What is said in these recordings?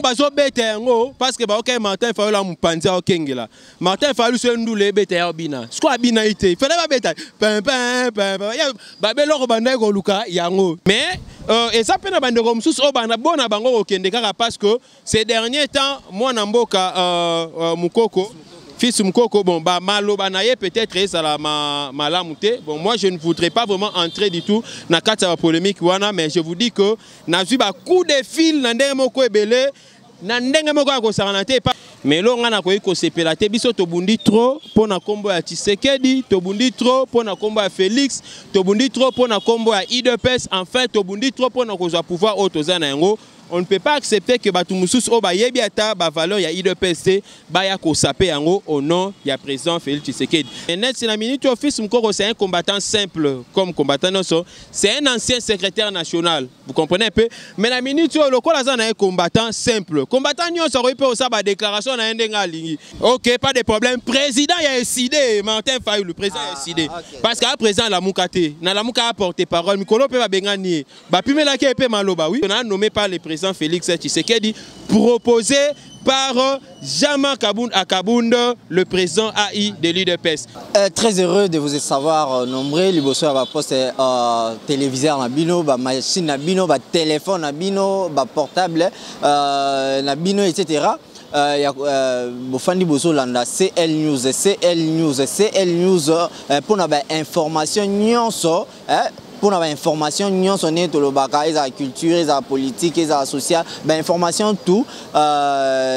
bazo bete yango parce que ba OK Martin Fayulu la mupanza okengela Martin Fayulu se ndule bete ya bina siko bina ite il fallait ba beta ya ba beloko banda ko luka yango mais et ça pena bande ko mususu o bana bona bango okende kaka parce que ces derniers temps moi na mboka Mukoko fils Mukoko, bon, bah, Malobanaye peut-être ça la malamute. Bon, moi je ne voudrais pas vraiment entrer du tout dans la polémique, mais je vous dis que n'a eu un coup de fil dans des mots belé, dans des mots ko saranate pas. Mais là on a ko sepelate biso to bundi trop pour na kombo ya Tshisekedi, to bundi trop pour na kombo ya Félix, to bundi trop pour na kombo ya IDPS, enfin to bundi trop pour na ko pouvoir autozana yango. On ne peut pas accepter que Batumoussous Oba Yebiata, valeur ya IDPS, Baya Kosape Yango au nom du président Félix Tshisekedi. Et net, c'est la minute office Mkoro, c'est un combattant simple comme combattant c'est un ancien secrétaire national. Vous comprenez un peu? Mais la minute le Kolazan est un combattant simple. Combattant Nyon ça aurait pu aussi ba déclaration na ndenga lingi. OK, pas de problème. Président il a décidé, Martin Fayulu, le président a décidé. Parce que le président la Moukate, na la Mouka a porté parole, Mikolo peut ba bengani. Ba pimela ke pe maloba oui. On a nommé par le président Félix Tshisekedi, proposé par Jean-Marc Akabound, le président AI de l'UDPS. Très heureux de vous savoir nombreux. Liboso va poste téléviseur na bino, ba machine na bino, ba téléphone na bino, ba portable na bino, etc. Bofandi boso landa CL News pour na ba information nyonso pour avoir information, nous sommes tous les bagages, la culture, la politique, la sociale, information tout,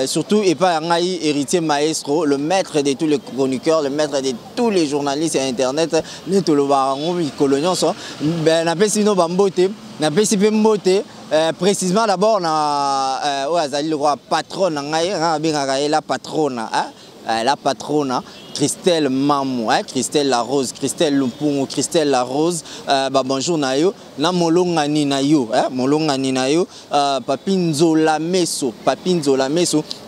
surtout et pas un héritier maestro, le maître de tous les chroniqueurs, le maître de tous les journalistes et internet, nous tous les barons, les coloniaux sont, n'a pas si nous bamboté, n'a pas si peu mboté. Précisément d'abord na le roi patron, la patronne, la patronne. Christelle Mamou, Christelle la Rose, Christelle Lumpungu, Christelle la Rose, bonjour nayo, na molongani nayo, Papinzo la Meso,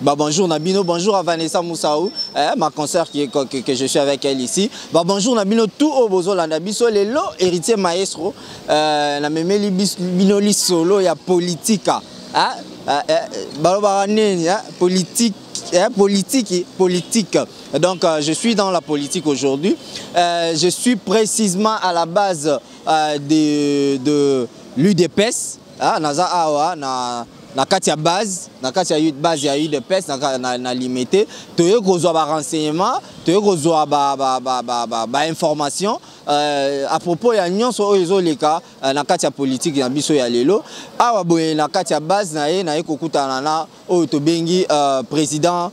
bonjour Nabino, bonjour à Vanessa Moussaou, ma consoeur que je suis avec elle ici, bonjour Nabino, tout au bozo la Nabiso, les lots héritier maestro, na memeli binoli solo, ya politika, politique. Donc je suis dans la politique aujourd'hui. Je suis précisément à la base de l'UDPS. Naza awa na katia base, il y a UDPS na limité. Toye kozwa ba renseignement, toye kozwa ba information à propos ya nyonso oyo leka na katia politique na biso ya lelo. Awa boye na katia base na kokutana na oyo to bengi président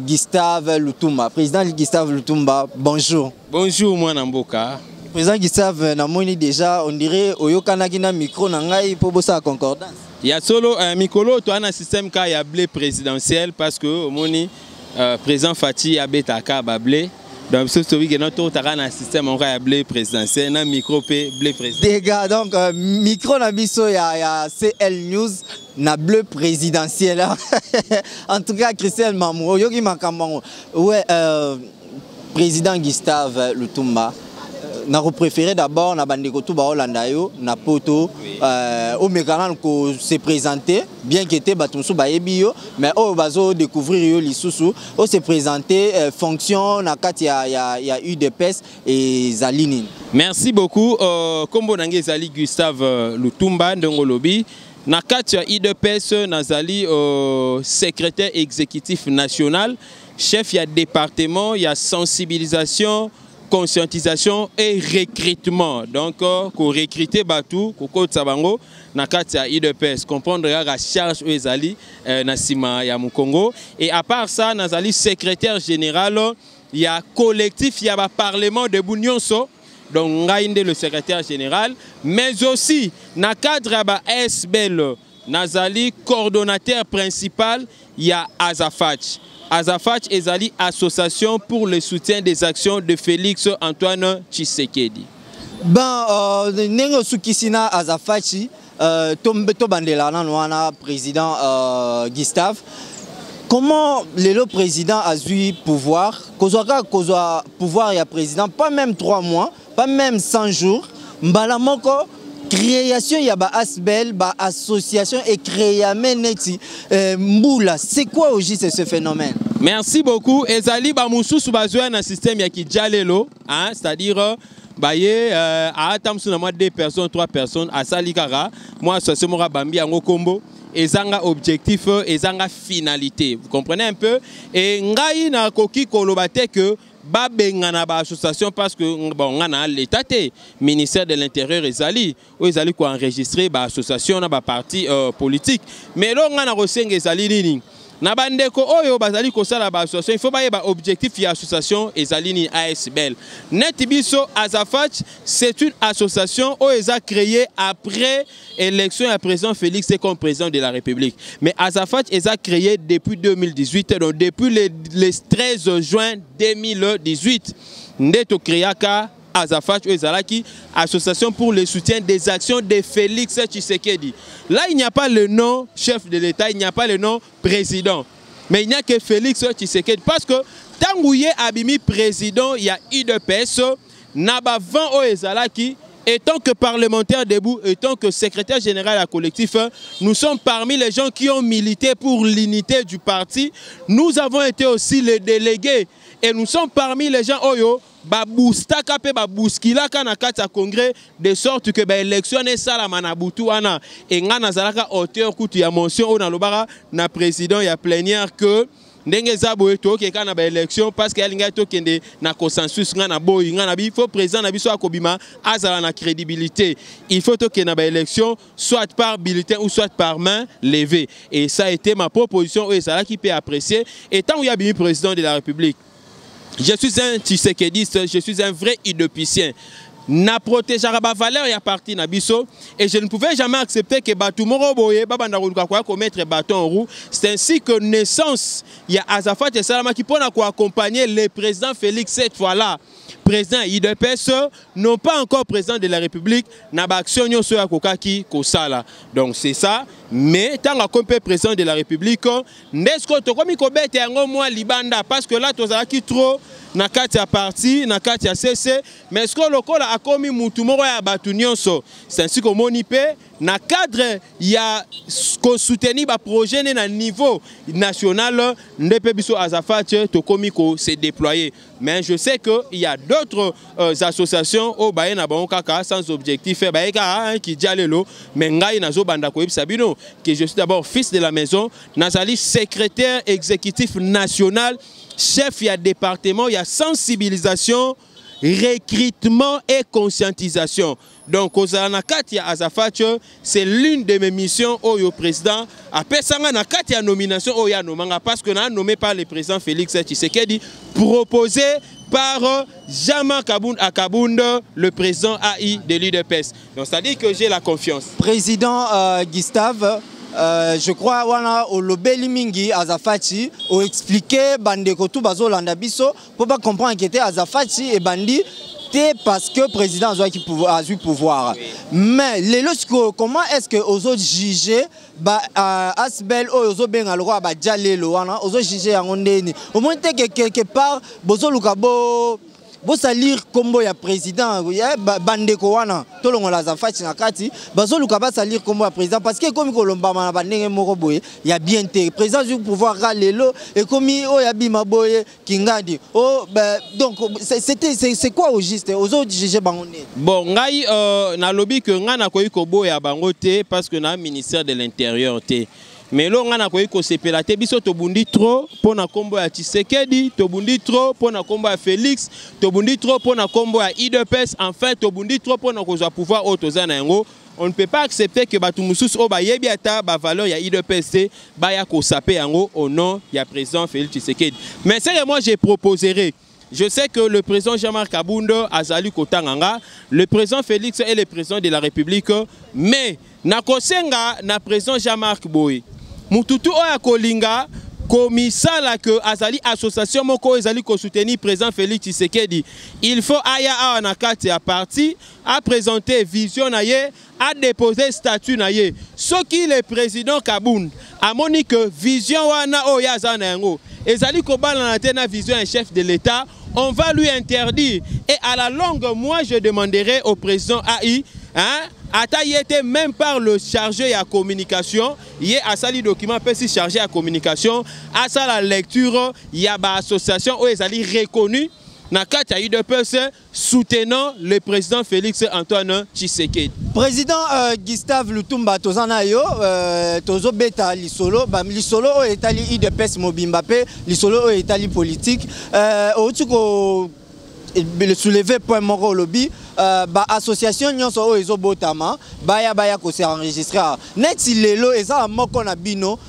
Gustave Lutumba. Président Gustave Lutumba, bonjour. Bonjour moi Namboka. Président Gustave namoni déjà on dirait oyokanaki na micro na ngai po bosa concordance. Il y a solo Mikolo, tu as un système qui a blé présidentiel parce que moni président Fati a betaka blé. Donc ce que notre un système on a blé présidentiel, un micro blé présidentiel. Dégâts donc micro na biso ya CL News na bleu présidentiel. En tout cas Christelle Mamou, yoki makambango. Ouais président Gustave Lutumba. Na préféré d'abord na bandeko tout ba Hollanda yo na poto au mécanan ko se présenter bien que était batumsu ba yebi yo mais au bazo découvrir yo lisusu au se présenter fonction na kati ya UDPS et Zalini. Merci beaucoup kombo nange Zali Gustave Lutumba ndongolobi na kati ya UDPS nazali secrétaire exécutif national chef ya département ya sensibilisation conscientisation et recrutement. Donc, pour recruter Batou, Koko Tsabango, Nakati à IDPS, comprendre la charge où Ezali, Nassima Yamoukongo. Et à part ça, Nazali, secrétaire général, il y a collectif, il y a un parlement de Bounyonso, donc Ngaïnde le secrétaire général, mais aussi, Nakadra SBL, Nazali, coordonnateur principal, il y a Azafach. Azafach Ezali, association pour le soutien des actions de Félix Antoine Tshisekedi. Nengo Sukisina Azafachi, Tombeto Bandela, président Gustave. Comment le président a eu pouvoir? Pouvoir, il y a président, pas même 3 mois, pas même 100 jours. Mbalamoko, création ya ba Asbel ba association et création neti Mboula, c'est quoi au juste ce phénomène? Merci beaucoup. Ezali ba mususu bazwa na système ya kijalelo, hein, c'est-à-dire baye a tamsuna moi 2 personnes 3 personnes à salikara moi association mora bambi yango kombo ezanga objectif ezanga finalité, vous comprenez un peu, et ngai na koki kolobate que ba bengana ba association parce que bon ngana l'état té ministère de l'intérieur ezali ou ezali ko enregistrer ba association na ba parti politique, mais lo ngana rosenga ezali nini na bandeko oyo bazali ko sala ba association, il faut ba objectif ya association ezali ni ASBL net biso Azafach, c'est une association où ils ont créé après élection à président Félix comme président de la République, mais Azafach ils ont créé depuis 2018, donc depuis le 13 juin 2018 ndeto créaka Azafach Ezalaki, association pour le soutien des actions de Félix Tshisekedi. Là, il n'y a pas le nom chef de l'État, il n'y a pas le nom président. Mais il n'y a que Félix Tshisekedi. Parce que tant que Abimi président, il y a UDPS, Naba 20 Ezalaki, et tant que parlementaire debout, et tant que secrétaire général à collectif, nous sommes parmi les gens qui ont milité pour l'unité du parti. Nous avons été aussi les délégués. Et nous sommes parmi les gens Oyo, Baboustaka pe Babouskilaka na kati ya congrès, de sorte que l'élection est salama na butu wana. Et ngana zalaka auteur kutu ya mention o na lobara na président ya plénière que ndenge zabo eto ke kana ba élection parce que alinga to kende na consensus ngana boy ngana bi faut président na biso akobima azala na crédibilité. Il faut to ke na ba élection soit par bulletin ou soit par main levée. Et ça a été ma proposition et ça là qui peut apprécier. Et tant qu'il y a bien président de la République, je suis un Tshisekediste, je suis un vrai idopicien. Na protégera ba valeur ya parti na biso et je ne pouvais jamais accepter que Batumoro boye babanda kwa commettre bâton en roue. C'est ainsi que naissance il y a Azafach et Salama qui pour accompagner le président Félix cette fois-là. Président IDPS non pas encore président de la République na ba action nyoso ya kokaki kosala. Donc c'est ça, mais tant que président de la République nesko to komi ko bete yango moi libanda parce que là tozalaki trop na kati ya parti na kati ya CC, mais ce que lokola akomi mutu moko ya batu nyonso c'est ainsi que moni pe na cadre ya ko soutenir ba projet na niveau national ndepe biso Azafach to komi ko se déployer. Mais je sais que il y a d'autres associations au baye na bango kaka sans objectif baye ka ki dialelo, mais ngai nazo banda ko sabino que je suis d'abord fils de la maison, nazali secrétaire exécutif national, chef il y a département, il y a sensibilisation, recrutement et conscientisation. Donc Ozanakati Azafach, c'est l'une de mes missions au président. Après ça, nakati nomination au nomanga parce que n'a nommé par le président Félix Tshisekedi, proposé par Jean-Marc Akabound, le président AI de l'UDPS. Donc c'est-à-dire que j'ai la confiance. Président Gustave, je crois wana au lobeli mingi Azafachi au expliquer bandeko tout bazo landa biso pour pas comprendre que était Azafachi et bandi parce que le président a eu pouvoir. Mais comment est-ce que aux autres juger Asbel ou aux autres ben le roi Jalelo aux autres juger en ondeni au moins quelque part bozo lukabo bosa lire combo ya président bandeko wana tolongo la Azafach na kati bazo lukaba sa lire combo ya président parce que comme kolomba na bandenge moko boye ya bien té président du pouvoir ralelo et comme o ya bima boye kingadi donc c'est quoi au juste aux autres juger bangoné bon ngai na lobby que ngana koyi ko boya bango té parce que na ministère de l'intérieur té. Mais là, on a separaté biso tobundi trop pour na combo ya Tshisekedi, tobundi trop pour na combo ya Félix, tobundi trop pour na combo ya IDPS, enfin tobundi trop pour na koza pouvoir autozana yango. On ne peut pas accepter que Batumusus o ba yebi ata ba valeur ya IDPS ba ya ko sapé yango au nom ya président Félix Tshisekedi. Mais c'est que moi j'ai proposerai. Je sais que le président Jean-Marc Abound Azali Kotanganga, le président Félix est le président de la République, mais na kosenga na président Jean-Marc Boy. Mututu oya kolinga komisala que azali association moko ezali ko soutenir président Félix Tshisekedi. Il faut aya na kati ya parti à présenter vision na ye, à déposer statut na ye. Ce qui le président Kabound a moni que vision wana oya zana yango ezali ko balana na vision un chef de l'État, on va lui interdire et à la longue moi je demanderai au président AI ata yete même par le chargé à communication, yé a sali document peut si chargé à communication, à ça la lecture, y a ba association où ils allaient reconnus. Nakata UDPS soutenant le président Félix Antoine Tshisekedi. Président Gustave Lutumba tozana yo tozo beta lisolo lisolo o etali UDPS mobimba pe lisolo o etali politique otuko le soulever point moko lobby association nyonso o ezo botama baya ko se enregistrer neti lelo eza moko na bino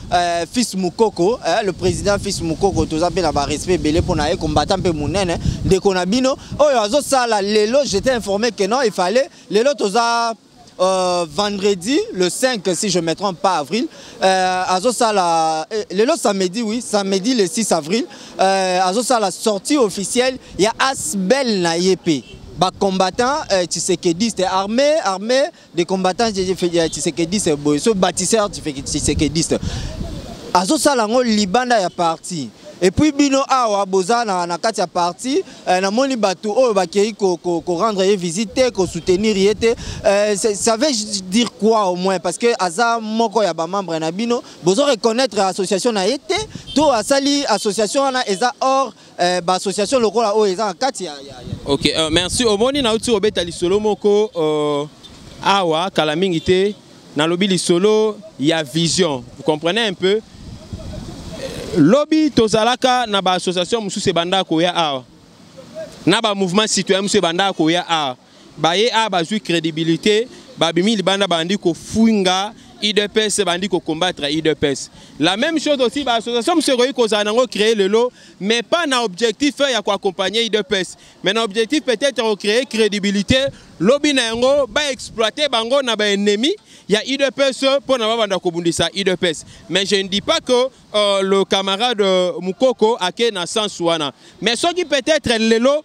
fils Mukoko le président fils Mukoko toza pe na ba respect belé pona e combattant pe munene de konabino oyo azo sala lelo j'étais informé que non il fallait lelo toza vendredi le 5 si je ne me trompe pas avril le samedi oui samedi le 6 avril la sortie officielle il y a Asbel na yepe ba combattant Tshisekediste armée des combattants Tshisekediste boyo bâtisseur Tshisekediste la ngo libanda ya parti. Et puis bino awa boza na kati ya parti na moni batu o bakei ko rendre visite ko soutenir yete ça veut dire quoi au moins parce que aza moko ya ba membre na bino bozo reconnaître association na yete to asali association na eza or ba association lokola o eza kati ya OK merci omoni na uti obeta lisolo moko awa kala mingi te na lobi lisolo ya vision vous comprenez un peu. Lobby tozalaka na ba association mususu banda ko ya awa na ba mouvement citoyen mususu banda ko ya awa ba ye a ba ju crédibilité ba bimi libanda bandi ko funga IDPS bandi ko combattre IDPS la même chose aussi ba association mususu ko za nango créer le lot mais pas na objectif ya ko accompagner IDPS mais na objectif peut-être créer crédibilité lobby na yango ba exploiter bango na ba ennemi. Il y a IDPS pour n'avoir pas IDPS. Mais je ne dis pas que le camarade Mukoko a qu'un sens ouana. Mais ce qui peut être lelo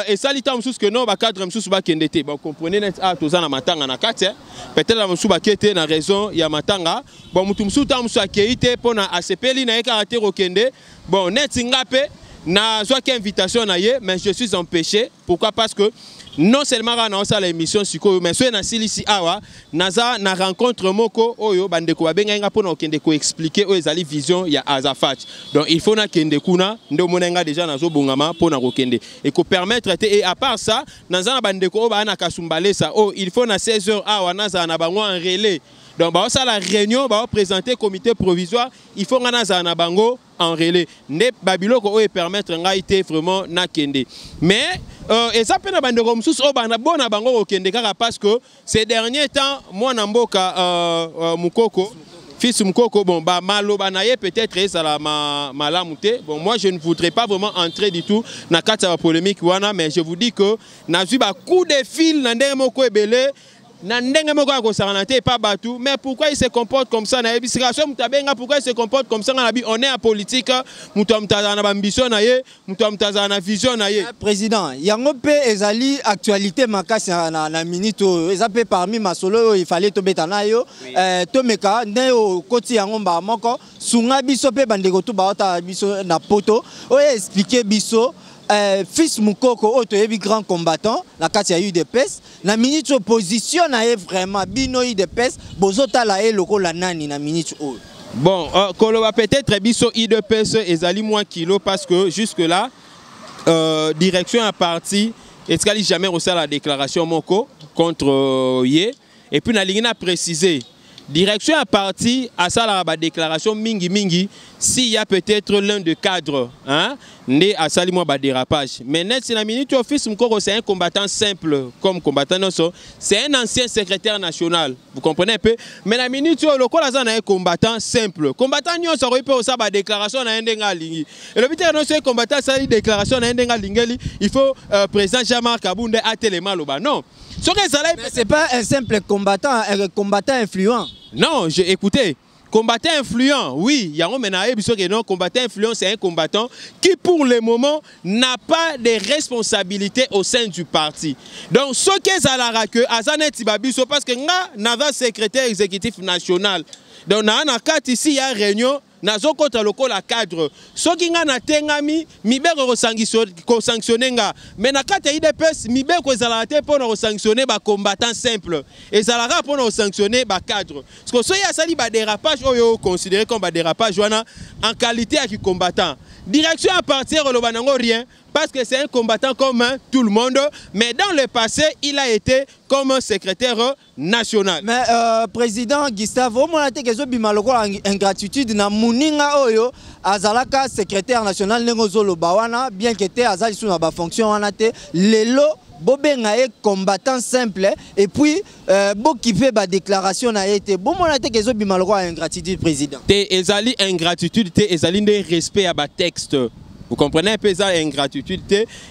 et ça l'ita msous que non ba cadre msous ba kendete. Bon comprenez net a tozana matanga na kati. Peut-être la msous ba kete na raison ya matanga. Bon mutu msous ta msous akeite pour na ACPLI na ekaraté rokende. Bon net ngape na soit invitation na ye mais je suis empêché. Pourquoi? Parce que non seulement on a l'émission mais soit na silisi awa naza na rencontre moko oyo bandeko babenga nga pona okende ko expliquer o ezali vision ya Azafat donc il faut na kende kuna ndo monenga déjà nazo bongama pona kokende et ko permettre et à part ça naza na bandeko o ba na kasumbale ça oh il faut na 16h awa naza na bango en relais donc ba ça la réunion ba présenter comité provisoire il faut nga naza na bango en relais ne babiloko o permettre nga ité vraiment na kende mais et ça peut na bandeko msusu o bana bona bango okende kaka parce que ces derniers temps moi na mboka Mukoko fils Mukoko bon ba maloba na ye peut-être ça la malamute bon moi je ne voudrais pas vraiment entrer du tout na kati ya polémique wana mais je vous dis que na zui ba coup de fil na ndenge moko ebele pas batou mais pourquoi il se comporte comme ça pourquoi il se comporte comme ça on est en politique ambition vision président yango pe ezali actualité makasi na minute ezapé parmi masolo il fallait to betana yo to meka ndeo koti yango ba moko sunga biso pe bandeko to ba biso na poto o expliquer biso fils Mukoko auto grand combattant la kati ya UDPS na minute opposition na vraiment bino UDPS bozota la loko la nani na minute o bon koloba peut-être biso UDPS ezali moins kilo parce que jusque là direction à parti est-ce qu'elle jamais reçu la déclaration moko contre Yé et puis na ligne a précisé direction à parti à ça la déclaration mingi s'il y a peut-être l'un de cadres hein né à sali moi dérapage mais net c'est la minute office Mukoko c'est un combattant simple comme combattant non c'est un ancien secrétaire national vous comprenez un peu mais la minute le kola za na un combattant simple combattant nyo ça peut aussi ba déclaration na ndenga lingi et le but non c'est combattant ça déclaration na ndenga lingeli il faut président Jean-Marc Kabunde a tellement loba non c'est pas un simple combattant, un combattant influent. Non, écoutez, combattant influent, oui, non, combattant influent, c'est un combattant qui pour le moment n'a pas de responsabilité au sein du parti. Donc ce qui est à la que Azanet Tibabiso parce que n'a pas secrétaire exécutif national. Donc dans ici il y a une réunion nazo kota lokola cadre soki nga na tengami mibeko ko sanctionner nga mais na kati IDPS mibeko ezala te pour na sanctionner ba combattant simple ezalaka pour na sanctionner ba cadre parce que soki asali ba dérapage oyo considéré comme ba dérapage wana en qualité à combattant direction à partir de l'Obanango rien parce que c'est un combattant comme tout le monde, mais dans le passé, il a été comme secrétaire national. Mais président Gustave, au moins que zo bimaloko ingratitude na muninga oyo azalaka secrétaire national ngozolo bawana bien que te azali sous na fonction wana te lelo bobenga e combattant simple et puis bo qui fait ba déclaration na été bon mona te que zo bimaloko ingratitude président. Te ezali ingratitude te ezali de respect à ba texte. Vous comprenez un peu ça, ingratitude.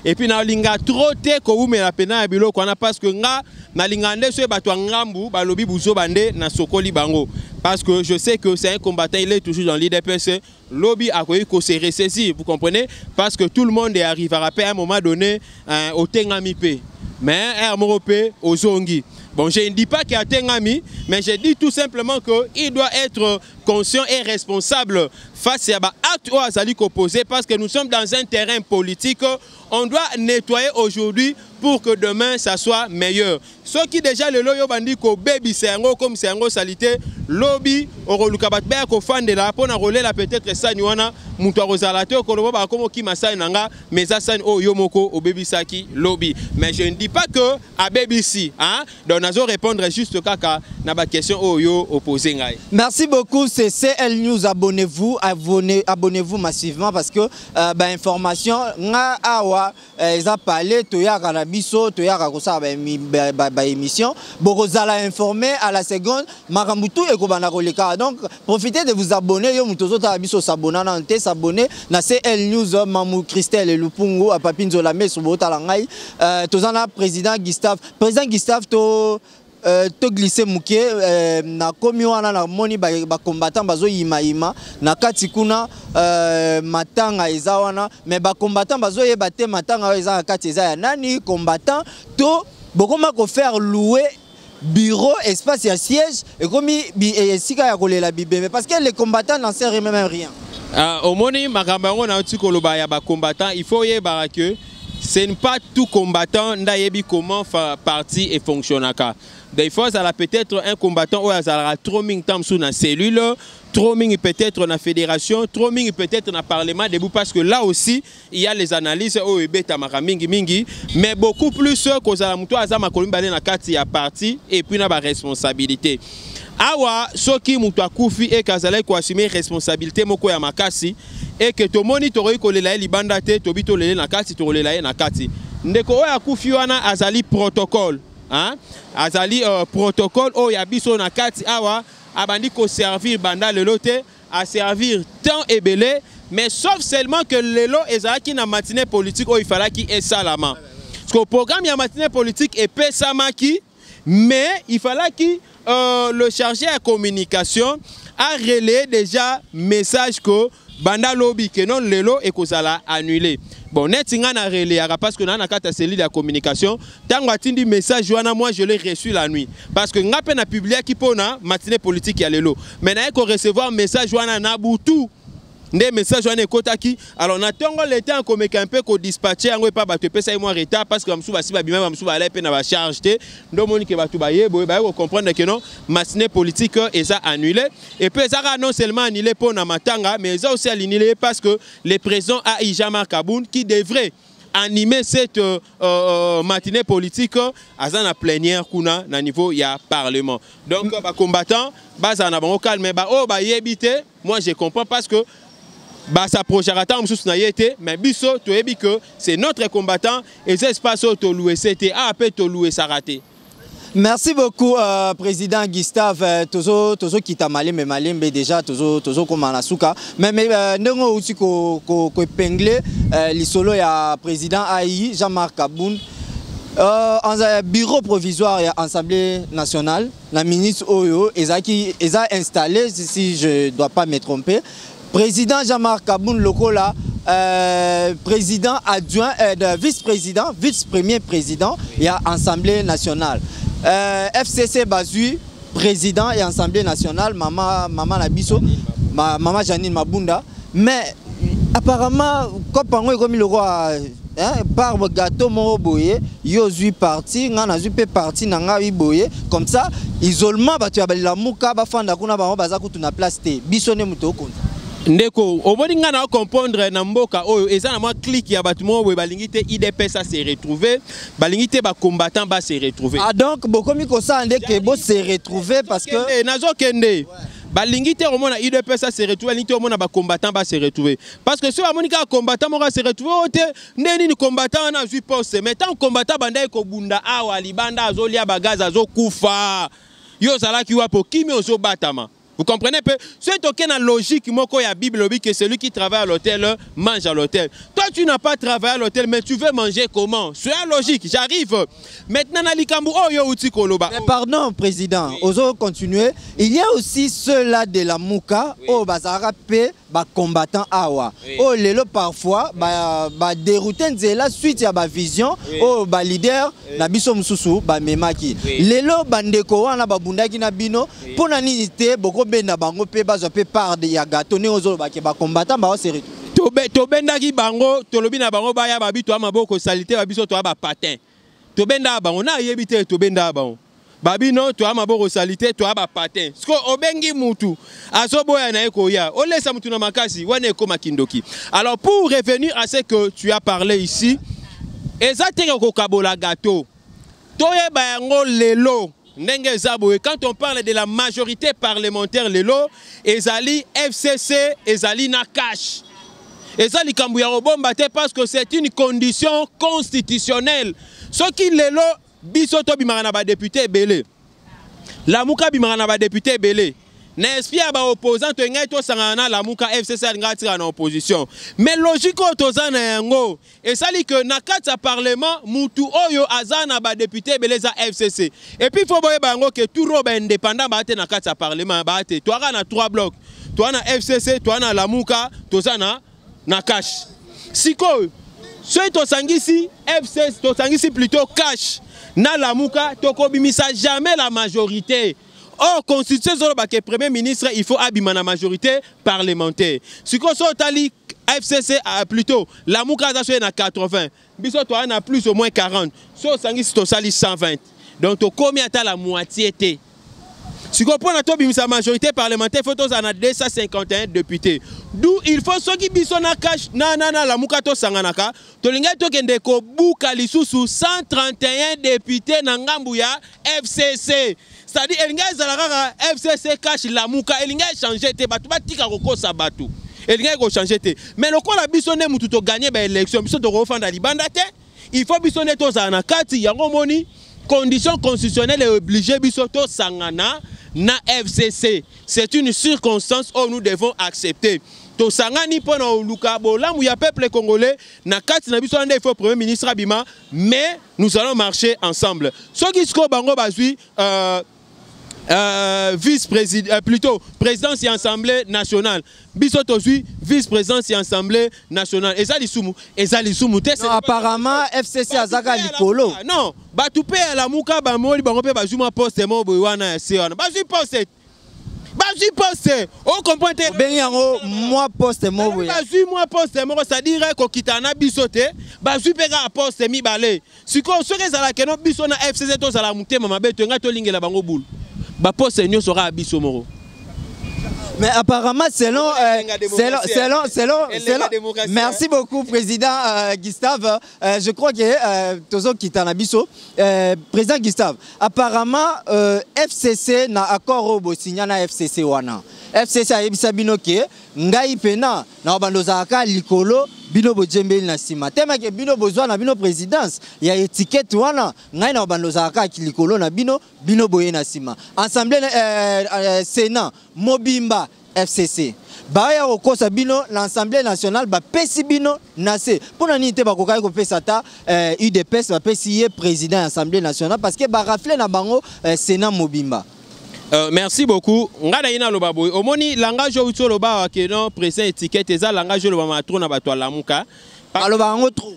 Et puis, na linga trop te ko mais la pena bilo kwana parce que nga na linga nde so bato ngambu ba lobi buzo bande na sokoli bango parce que je sais que c'est un combattant, il est toujours dans l'IDPS. Lobby a ko se ressaisir, vous comprenez, parce que tout le monde arrivera à un moment donné au tengami pe. Mais un moropé au zongi. Bon, je ne dis pas qu'il y a Tengami, mais je dis tout simplement qu'il doit être conscient et responsable face à l'acte au Azali opposé parce que nous sommes dans un terrain politique. On doit nettoyer aujourd'hui pour que demain ça soit meilleur. Ceux qui déjà le loyo bandi ko baby c'est comme c'est un salité lobby orolukabat ba ko fan de la pona roler la peut-être ça nywana muto rozalate ko lobo ba comme ki masai nanga mais ça san o yomoko au baby saki lobby. Mais je ne dis pas que à BBC hein donc nazo répondre juste kaka na ba question o yo opposé ngai. Merci beaucoup, c'est CL News, abonnez-vous massivement parce que information nga awa ils a parlé toyaka na biso toyaka ko sa ba émission bokozala informé à la seconde makambutu et kobana koleka donc profitez de vous abonner yo mutozo ta biso s'abonner na te s'abonner na CL News Mamou Christelle et Lupungu a Papinzo la meso bota la ngai tozana président Gustave to glisser muke na komi wana na moni ba combattant bazo yima na kati kuna matanga eza wana mais ba combattant bazo yeba te matanga eza na kati eza ya nani combattant to bokoma ko faire louer bureau espace ya siège et comme sika ya kolela bibé parce que les combattants n'en servent même rien. Au moni makambango na tikoloba ya ba combattant il faut yeba que ce n'est pas tout combattant ndayebi comment parti et fonctionnaka. Des fois, ça peut-être un combattant où il a trop de temps sur la cellule, trop de peut-être dans la fédération, trop de peut-être dans le parlement debout parce que là aussi, il y a les analyses où il mingi, mais beaucoup plus que ça a na kati ya parti et puis na ba responsabilité. Awa soki mutu akufi et kazala ko assumer responsabilité moko ya makasi et que to monitore ko lela libanda te to bito lele na kati to lela na kati. Ndeko oya akufi wana azali protocole. Hein? Azali protocole o ya biso na kati awa abandi ko servir banda le lote à servir temps et belé mais sauf seulement que lelo ezaki na matinée politique o il fallait qui est salama parce que le programme ya matinée politique est pesamaki mais il fallait qui le chargé à communication a relayé déjà message que banda lobby que non lelo et que ça l'a annulé. Bon, netinga na relais parce que na kata cellule de communication, tango atindi message wana moi je l'ai reçu la nuit parce que nga pe na publié ki pona matinée politique ya lelo. Mais na ko recevoir message wana na butu. Ndé message wana ekotaki. Alors na tongo le temps comme un peu ko dispatcher ngo pa bato pesa moi retard parce que msuba si ba bima msuba ala pe na ba charge te. Ndo moni ke bato ba yebo ba ko comprendre que non matinée politique est ça annulé et puis ça non seulement annulé pour na matanga mais ça aussi annulé parce que le président a Ijama Kaboun qui devrait animer cette matinée politique à la plénière kuna na niveau ya parlement. Donc ba combattant baza na bango calme ba o ba yebité moi je comprends parce que bah ça projet attend mais biso to ebi que c'est notre combattant et ces espaces to louer c'était après to louer ça raté. Merci beaucoup président Gustave tozo kita malembe déjà tozo komanasuka mais ndongo uti ko épingler lisolo ya président AI Jean-Marc Aboun en bureau provisoire ya Assemblée nationale la ministre Oyo eza installé si je dois pas me tromper. Président Jean-Marc Aboun Lokola, président adjoint, vice-premier président et Assemblée nationale. FCC Bazui, président et Assemblée nationale, Maman Nabiso, maman Janine Mabunda. Mais apparemment, quand on est le roi, par le gâteau, mon boye, yo parti, on a parti, boye, comme ça, isolement, tu as la mouka, bafanda kuna ba baza kutuna place te, bisone muto konza. Ndeko, au moins nga na comprendre na mboka oyo eza na mwa clique ya batumo we balingi te IDPS ça se retrouver, balingi te ba combattant ba se retrouver. Ah donc bokomi ko ça ande ke bo se retrouver parce que nazo kende. Balingi te romona IDPS ça se retrouver, balingi te romona ba combattant ba se retrouver. Parce que si ba monika combattant mo se retrouver ote ndeni ni combattant na jui poste, mais tant combattant banda ko bunda awa libanda azolia bagaza azokufa. Yo zala ki wapo kimi ozo batama. Vous comprenez peu? C'est une logique moko ya Bible que celui qui travaille à l'hôtel mange à l'hôtel. Toi tu n'as pas travaillé à l'hôtel mais tu veux manger comment? C'est la logique, j'arrive. Maintenant na likambu oh yo uti koloba. Mais pardon président, ozo continuer. Il y a aussi ceux-là de la Mouka oh bazara pe ba combattant awa. Oh lelo parfois ba dérouter nzela suite ya ba vision oh ba leader na biso mususu ba memaki. Lelo bandeko wana ba bundaki na bino pona nini te boko benda bango pe bazo pe par de ya gâteau ne ozo ba ke ba combattant ba seri. To bendaki bango tolobi na bango ba ya ba bitu amaboko salité ba biso to ba patin. To benda bango na yebite to benda bango. Babi non to amaboko salité to ba patin. Sko obengi mutu azoboya na ekoya. O laisse mutu na makasi wane ko makindoki. Alors pour revenir à ce que tu as parlé ici, ezateke ko kabola gâteau. Toye ba yango lelo. Quand on parle de la majorité parlementaire, lelo, ezali FCC, ezali Nakash. Ezali Kambouya Robombate parce que c'est une condition constitutionnelle. Ce qui lelo, bisoto bimarana ba député belé. La mouka bimarana ba député belé. N'est-ce pas opposant to ngai to sangana la muka FCC ngati en opposition. Mais logique otozana yango et sali que na kati parlement mutu oyo azana ba député beleza FCC. Et puis faut boye bango que tout robe indépendant ba te na kati parlement ba te. Toi na 3 blocs. Toi na FCC, toi na la muka, tozana na cash. Siko ceux to sangisi FCC to sangisi plutôt cash. Na la muka toko bimisa jamais la majorité. Or, constitution que Premier ministre, il faut abîmer la majorité parlementaire. Si on tali FCC plutôt, la Moukaza est 80, Biso toi on a plus ou moins 40. So sangi si to sali 120. Donc to combien à la moitié té. Si on prend la majorité parlementaire, il faut qu'on a 251 députés. D'où il faut ceux qui sont na cash na la mukato sanganaka. Tolinga to kende ko buka lisusu 131 députés na ngambu ya FCC. C'est-à-dire elinga zalaka FCC cash la muka elinga changer te batu batika kokosa batu. Elinga ko changer te. Mais le ko la biso ne mutu to gagner ba élection biso to refanda libanda te. Il faut biso ne to za na kati yango moni condition constitutionnelle est obligée biso to sangana na FCC. C'est une circonstance où nous devons accepter. To sangani pona oluka bola mu ya peuple congolais na kati na biso ande il faut premier ministre abima mais nous allons marcher ensemble. Soki sko bango bazui vice-président plutôt présidence et assemblée nationale. Biso tozui vice-présidence et assemblée nationale. Ezali sumu te. Apparemment FCC azaka likolo. Non, batupe la muka ba moli bango pe bazui ma poste mo boywana se wana. Bazui poste. Bazui poste. On comprend te. Ben yango moi poste mo boya. Bazui moi poste mo ça dire ko kitana biso te. Bazui pega poste mi balé. Siko soke zala keno biso na FCC to zala mutema mabeto nga to lingela bango boule. Ba poste nyo sera abiso moro. Mais apparemment, selon merci beaucoup, Président Gustave. Je crois que Tozo Kitanabiso, Président Gustave, apparemment, FCC n'a accord au signé na FCC wana. FCC a ebisa binoke, ngai pena, na bandozaka likolo, bino bojembe na sima. Tema ke bino bozwa na bino présidence, ya étiquette wana, ngai na bandozaka likolo na bino boye na sima. Assemblée Sénat, Mobimba, FCC. Baya okosa bino l'Assemblée nationale ba pesi bino nase. Pona nite ba kokai ko pesa ta UDPS ba pesi président Assemblée nationale parce que ba rafle na bango Sénat Mobimba. Merci beaucoup. Ngada ina loba boy. Omoni langage utso loba ke non président étiquette eza langage loba matro na batwa lamuka. Balobango trop.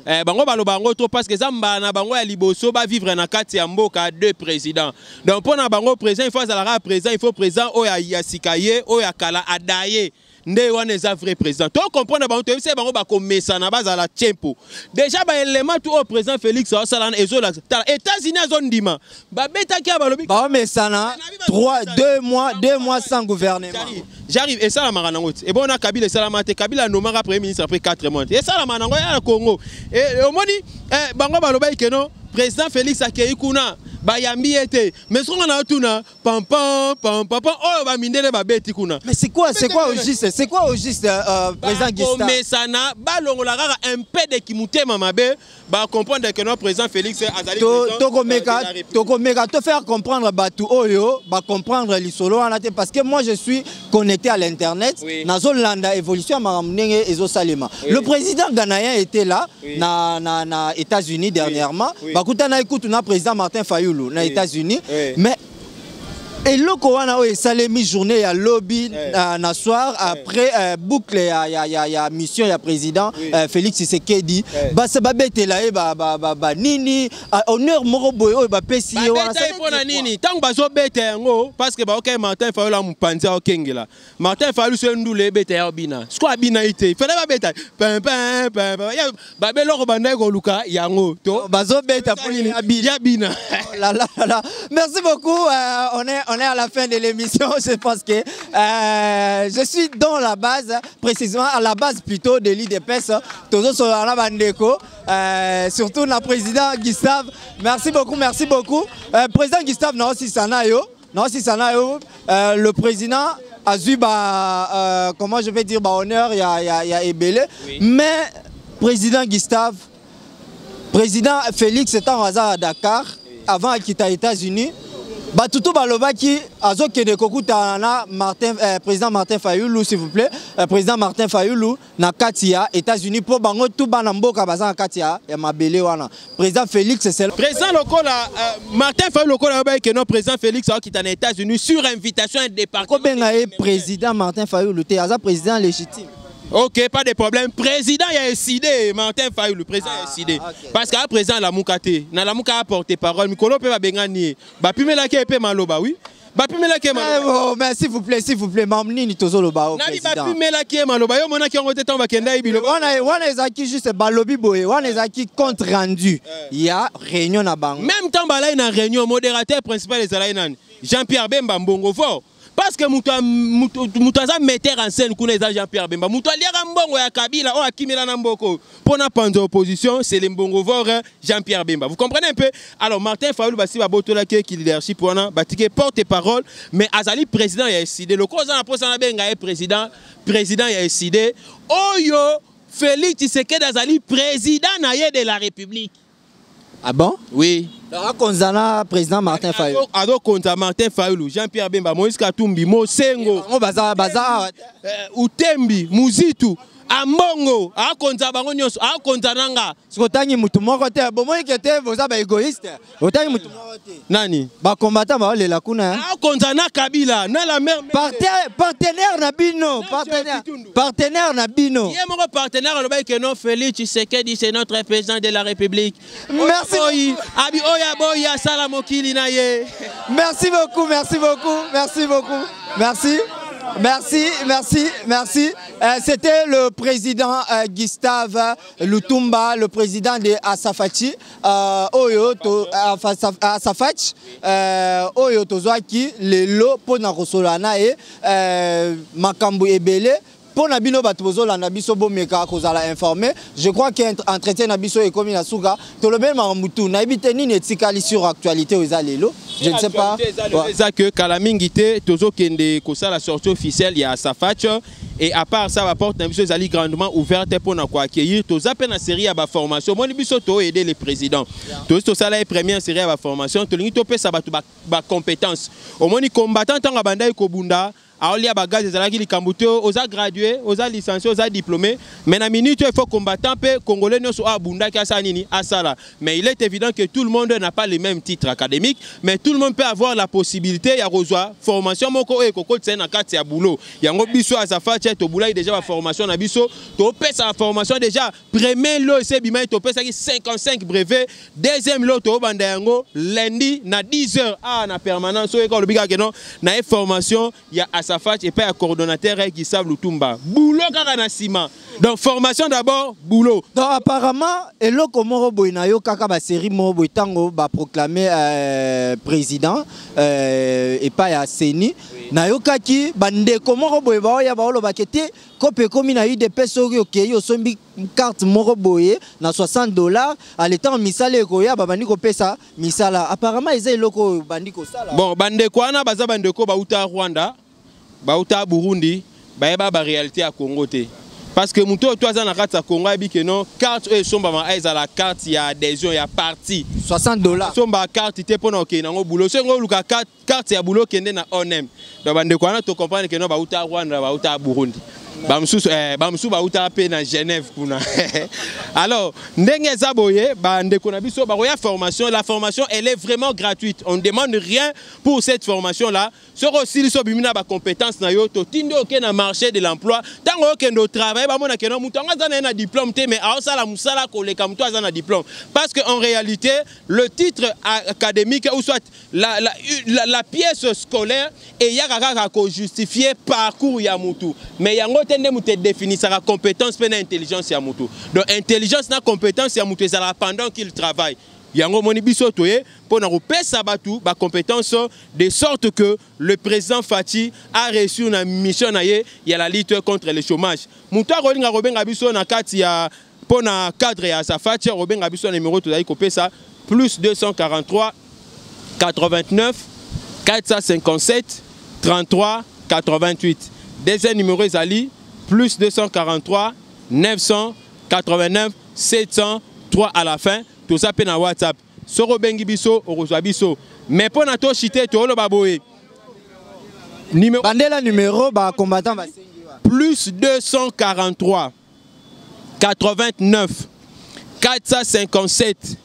Bango trop parce que Zamba na bango ya liboso ba vivre na kati ya mboka deux présidents. Donc pour na bango président il faut azalara président, il faut président oya sikaye oya kala adaye. Nde wana eza vrai président. To comprendre bango to se bango ba komesa na bazala tempo. Déjà ba élément tout au président Félix Osalana ezola. États-Unis azondima. Ba betaki ya balobi. Ba mesana 2 mois sans gouvernement. J'arrive et ça la maranangote. Et bon on a Kabila ça la mate Kabila nomara premier ministre après 4 mois. Et ça la maranango ya Congo. Et au moni bango balobi que non président Félix akei kuna bayambi ete mais songa na tuna pam pam oh ba mindele ba beti kuna. Mais c'est quoi au juste président Gustave mais ça na balongo la rara un peu de kimutema mabe ba comprendre que notre président Félix azali to meka te faire comprendre batu oyo ba comprendre lisolo anate parce que moi je suis connecté à l'internet nazo landa évolution maramnenge ezo salema. Le président ghanéen était là na États-Unis dernièrement. Bakutana écoute na président Martin Fayulu na États-Unis mais et le Kowana salemi journée à lobby na soir après boucle ya mission ya président Félix Tshisekedi ba se babete la ba nini honneur moko boyo ba pesi wana ça pona nini tant bazo bete ngo parce que ba OK Martin Fayulu mupanzi o kengela Martin Fayulu se ndule bete ya bina skwa bina ite fele ba beta ya ba beloko banda ko luka yango to bazo beta pour ya bina. Merci beaucoup. On est à la fin de l'émission. Je pense que je suis dans la base, précisément à la base plutôt de l'IDPS. Toujours sur la bandeko, surtout le président Gustave. Merci beaucoup. Président Gustave, non si sanayo, le président a eu comment je vais dire honneur, il y a Ebele, mais président Gustave, président Félix est en hasard à Dakar avant qu'il quitte les États-Unis. Batutu balobaki azokende kokuta na président Martin Fayulu s'il vous plaît président Martin Fayulu na katia États-Unis pour bango tout bana mboka baza na katia ya mabele wana président Félix c'est président lokola Martin Fayulu lokola ba que non président Félix a quitté les États-Unis sur invitation d'un département. Kobenga e président Martin Fayulu te aza président légitime. Ok, pas de problème. Président a décidé, Martin Fayulu, le président a décidé. Parce que le président la Moukate, na la Mouka a porté parole, Mikolo peut pas bengani. Ba pime la ke pe maloba, oui. Ba pime la ke maloba. Mais s'il vous plaît, mamni ni tozo loba au président. Ba pime la ke maloba, yo mona ki on était en bakenda ibilo. On est qui juste balobi boye, on est qui compte rendu. Il y a réunion na bango. Même temps balay na réunion modérateur principal des Alaïnan, Jean-Pierre Bemba Mbongo fort. Parce que Moutaza metteur en scène qu'on est Jean-Pierre Bemba. Moutaza Mbongo ya Kabila o akimela na mboko. Pour na pande opposition, c'est le Mbongo fort Jean-Pierre Bemba. Vous comprenez un peu? Alors Martin Fayulu basi ba botola ke ki leadership wana batike porte-parole mais azali président ya décidé le cause na posa na benga e président ya décidé oyo Félix Tshisekedi azali président na ye de la République. Ah bon? Oui. Alors, Konzana, président Martin Fayulu. Alors, Konzana Martin Fayulu, Jean-Pierre Bemba, Moïse Katumbi, Mosengo, Utembi, Muzitu, Ambongo, Konzana Nyos, Konzananga. Sotangi Mutumoko, Bomoy qui était vos égoïstes. Otangi Mutumoko. Nani? Ba combattant, ba le lakuna. Konzana Kabila, na la mère. Partenaire Nabino. Partenaire Nabino. Il y a mon partenaire, le mec que non, Félix Tshisekedi, c'est notre président de la République. Merci. Abi Oya Boya Salamokili Naye. Merci beaucoup. C'était le président Gustave Lutumba, le président de Asafachi, Asafachi, Oyo Tozwaki, Lelo, Pona Rosolana et Makambu Ebele. Pour Nabino Batozo, la Nabiso Bomeka, Kozala informé. Je crois qu'entretien Nabiso est comme la Souga. Tout le même Maramoutou, Nabiteni n'est pas sur actualité aux Alélo. Je ne sais pas. C'est que Kalamingite, Tozo Kende, Kosa, la sortie officielle, il y a Safach. Et à part ça, la porte Nabiso est grandement ouverte pour nous accueillir. Toza peine en série à la formation. Moi, Nabiso to aider les présidents. Tozo ça la première série à la formation. Tolingi topé ça ba compétence. Au moins, les combattants, tant à Banda et Kobunda. aolia bagage ezalaki likambo te oza gradué oza licencié oza diplômé mais na minute il faut combattant pe congolais nyonso abundaki asa nini asala mais il est évident que tout le monde n'a pas les mêmes titres académiques mais tout le monde peut avoir la possibilité ya kozwa formation moko e kokotisa na kati ya boulot yango biso azafache to boulai déjà la formation na biso to pesa la formation déjà premier lot c'est bima to pesa ki 55 brevets deuxième lot to banda yango lundi na 10h na permanence so ko lobika ke non na formation ya asafache et pas ya coordonnateur qui savent Lutumba boulot kaka na sima donc formation d'abord boulot donc apparemment eloko moko boy na yo kaka ba série moko boy tango ba proclamer président et pas ya Seni na yo kaki bandeko moko boy ba ya ba loba kete kope komi na UDP soki okay yo sombi carte moko boye na $60 à l'état misala ko ya ba bandiko pesa misala apparemment eza eloko bandiko sala bon bandeko wana baza bandeko ba uta Rwanda ba uta Burundi ba yeba ba réalité à Congo te parce que muto to aza na kati ya Congo abi que non carte e somba ma eza la carte ya adhésion ya parti $60 somba carte te pona okay nango boulot sengo luka carte ya boulot kende na onem donc bandeko wana to comprendre que non ba uta Rwanda ba uta Burundi bamsu ba uta pe na Genève kuna alors ndenge zaboye bandeko na biso ba roya formation la formation elle est vraiment gratuite on ne demande rien pour cette formation là soko aussi so bimina ba compétence na yo to tindo ke na marché de l'emploi tango okendo travail ba mona ke no mutu anga na diplôme te mais a sala musala ko le kam to azana diplôme parce que en réalité le titre académique ou soit la pièce scolaire et ya kaka ko justifier parcours ya mutu mais yango tende mutu définir sa compétence pe na intelligence ya mutu donc intelligence na compétence ya mutu ezala pendant qu'il travaille yango moni biso toye pona ko pesa batu ba compétence de sorte que le président Fati a reçu une mission na ye ya la lutte contre le chômage mutu akolinga robenga biso na kati ya pona cadre ya sa Fati robenga biso numéro tozali ko pesa plus 243 89 457 33 88 deuxième numéro ezali plus 243 989 703 à la fin tout ça pe na WhatsApp soro bengi biso orozwa biso mais pour na to chité to lo baboye numéro bandela numéro ba combattant ba plus 243 89 457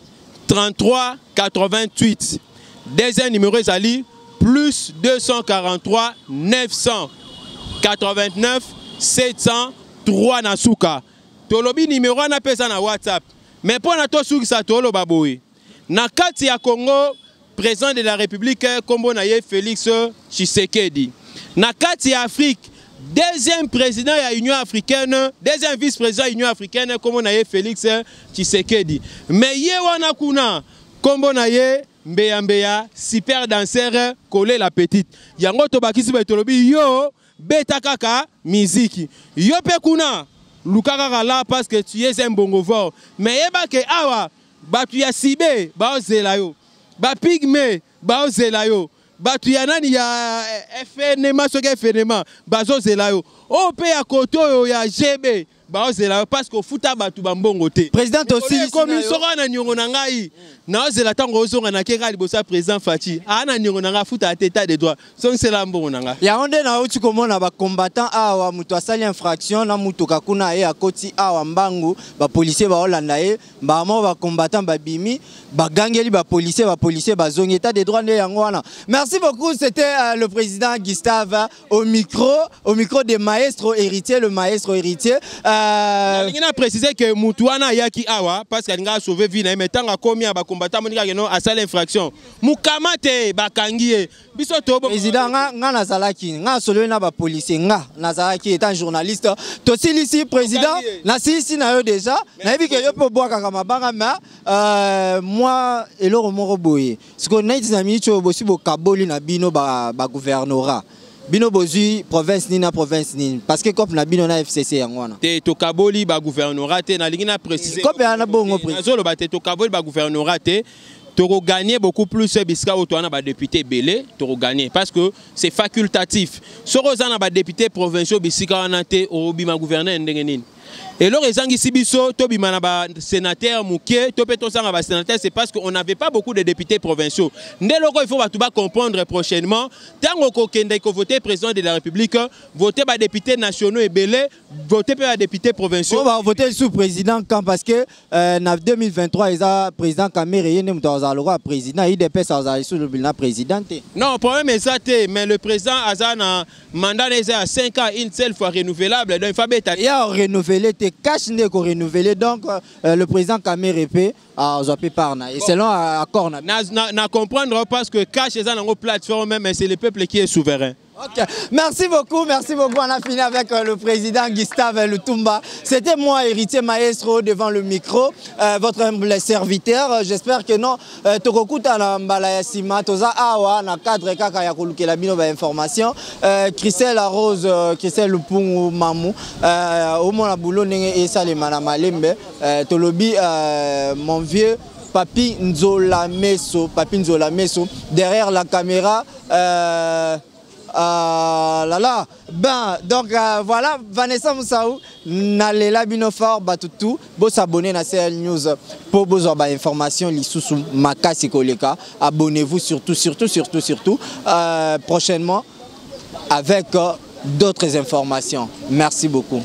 33 88 deuxième numéro ezali plus 243 989 703 na suka tolobi numéro na pesa na WhatsApp mais pour na to suki sa tolo baboye na kati ya Congo président de la République kombo na ye Félix Tshisekedi na kati ya Afrique deuxième président ya Union africaine deuxième vice-président ya Union africaine kombo na ye Félix Tshisekedi mais ye wana kuna kombo na ye Mbeya super danseur Kole la petite yango to bakisi betolobi yo beta kaka musique yo pe kuna lukaka la parce que tu es un bongovore mais yeba ke awa batu ya sibe ba ozela yo ba pigme ba ozela yo batu ya nani ya FNMA soke FNMA ba ozela yo o pe ya koto yo ya GB ba ozela yo parce que futa batu bambongo te président aussi comme soko na nyongo na ngai na ozela tango ozonga na keka libosa président Fati ana nyongo na nga futa état de droit son c'est la mbongo na nga ya onde na uti komona ba combattant awa mutu asali infraction na mutu kakuna ye akoti awa mbangu ba policier ba Holanda ye ba mo ba combattant ba bimi ba gangeli ba policier ba zongi état de droit nde yango wana merci beaucoup c'était le président Gustave au micro des maestros héritiers le maestro héritier il a précisé que mutu wana yaki awa parce qu'il a sauvé vie na mais tanga komi ba combattant monika que non à sale infraction mukamate bakangie biso to président nga nazalaki nga solo na ba policier nga nazalaki étant journaliste to silisi président na silisi na yo déjà na yebi que yo po boa kaka mabanga mais moi eloro moko boye siko na itina micho bosi bo kaboli na bino ba gouvernorat bino bozui province ni na province ni parce que cop na bino na FCC yangwana te to kaboli ba gouvernorat te na lingi na préciser cop ya na bongo président zo ba te to kaboli ba gouvernorat te to gagner beaucoup plus biska autoana ba député belé to gagner parce que c'est facultatif soko za na ba député provinciaux bisika wana te o bima gouverneur ndenge nini Et alors, les Angli Sibiso, Tobi Manaba, sénateur, Mouké, Topeto Sangaba, sénateur, c'est parce qu'on n'avait pas beaucoup de députés provinciaux. Dès lors, il faut comprendre prochainement, tant qu'on voter président de la République, voter par députés nationaux et belés, voter par députés provinciaux. On va voter sous président quand parce que en 2023, il y a président Kamere, il y a un président, il dépêche sous le président. Non, le problème est ça, mais le président Azana, mandat est à 5 ans, une seule fois renouvelable. Donc, il y a renouvelé, il cache n'est qu'on renouvelé. Donc, le président Kamere peut parler. Et selon l'accord. Na comprendre parce que cache est dans plateforme, mais c'est le peuple qui est souverain. Okay. Merci beaucoup. On a fini avec le président Gustave Lutumba. C'était moi, héritier maestro, devant le micro, votre humble serviteur. J'espère que non. Tokokuta na mbala sima toza awa na cadre kaka ya kolukela bino ba information. Christelle Rose, Christelle Lupungu Mamou, au mona boulot ndenge esalema na malembe. Tolobi mon vieux Papi Nzola Meso, derrière la caméra. Donc voilà, Vanessa Moussaou, Nalela Binofor, Batutu, vous s'abonnez à CL News pour vos informations, l'issous Makasi Koleka. Abonnez-vous surtout, prochainement avec d'autres informations. Merci beaucoup.